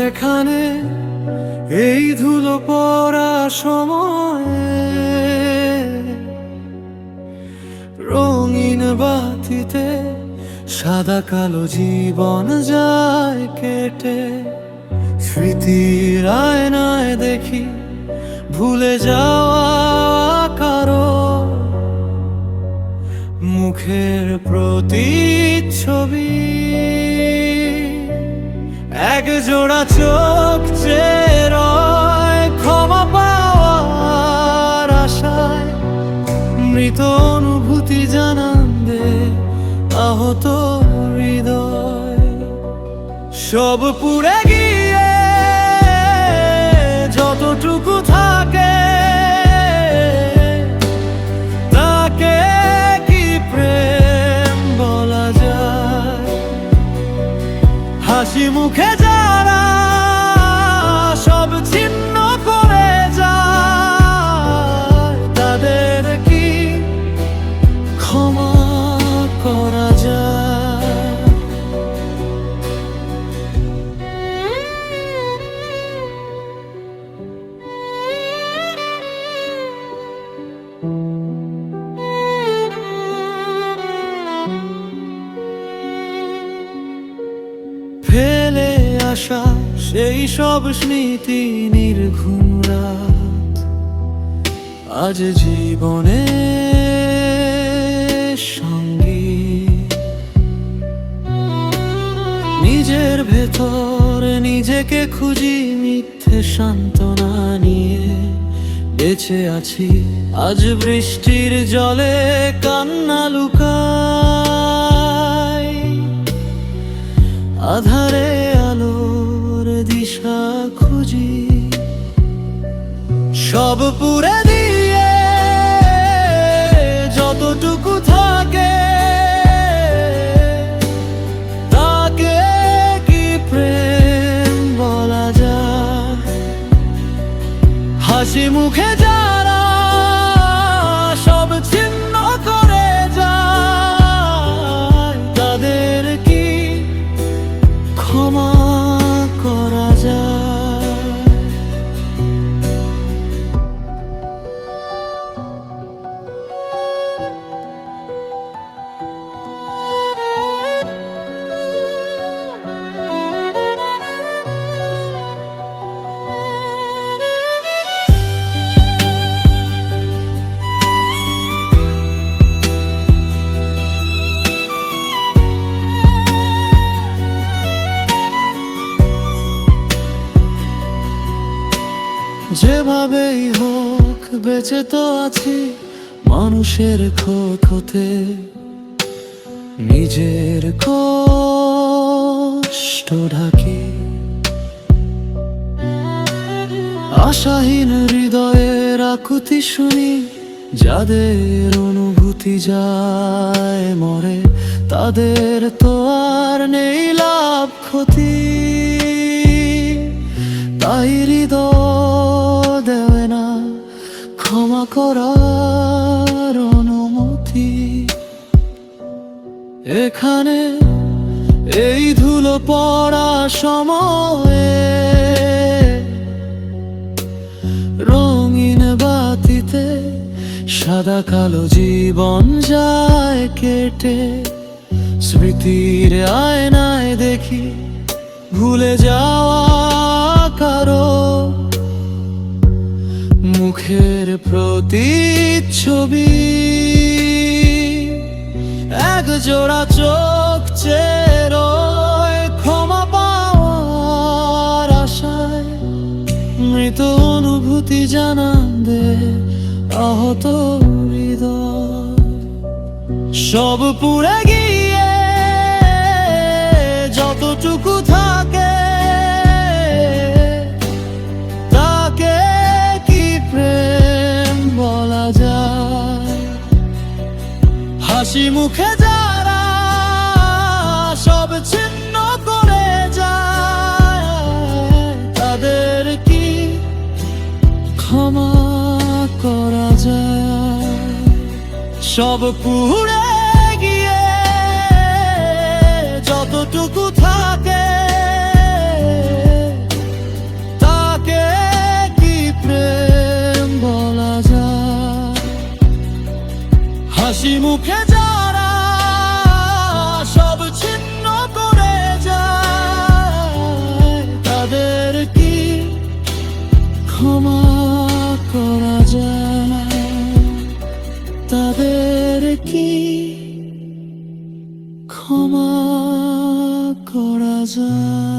এখানে এই ধুলো পড়া সময়ে রঙিন বাতিতে সাদা কালো জীবন যায় কেটে। স্মৃতির আয়নায় দেখি ভুলে যাওয়া কারো মুখের প্রতিচ্ছবি। এক জোড়া চোখ চেয়ে রয় ক্ষমা পাওয়ার আশায়। মৃত অনুভূতি জানান দে আহত হৃদয়। সব পুড়ে গিয়ে যতটুকু থাকে তাকে কি প্রেম বলা যায়? হাসি মুখে যারা সব ছিন্ন করে যায় তাদের কি ক্ষমা করা যায়? ফেলে আসা সেই সব স্মৃতি নির্ঘুম রাত আজ জীবনে সঙ্গী। নিজের ভেতর নিজেকে খুঁজি মিথ্যে সান্ত্বনা নিয়ে। বেঁচে আছি আজ বৃষ্টির জলে কান্না লুকাই। আধারে আলোর দিশা খুঁজি। সব পুরে দিয়ে যতটুকু থাকে তাকে কি প্রেম বলা যায়? হাসি মুখে যারা সব ছিন্ন করে যায় তাদের কি ক্ষমা করা যায়? যেভাবেই হোক বেঁচে তো আছি মানুষের খোঁতে। নিজের কষ্ট ঢাকি। আশাহীন হৃদয়ের আকুতি শুনি। যাদের অনুভূতি যায় মরে তাদের তো আর নেই লাভ ক্ষতি। তাই হৃদয় দেয় না ক্ষমা করার অনুমতি। এখানে এই ধুলো পড়া সময়ে রঙিন বাতিতে সাদা কালো জীবন যায় কেটে। স্মৃতির আয়নায় দেখি ভুলে যাওয়া কারো মুখের প্রতিচ্ছবি। এক জোড়া চোখ চেয়ে রয় ক্ষমা পাওয়ার আশায়। মৃত অনুভূতি জানান দে আহত হৃদয়। সব পুড়ে গিয়ে যতটুকু থাকে তাকে কি প্রেম বলা যায়? হাসি মুখে যারা সব ছিন্ন করে যায় তাদের কি ক্ষমা করা যায়? সব পুড়ে গিয়ে যতটুকু থাকে হাসি মুখে যারা সব ছিন্ন করে যায়, তাদের কি ক্ষমা করা যায়? তাদের কি ক্ষমা করা যায়?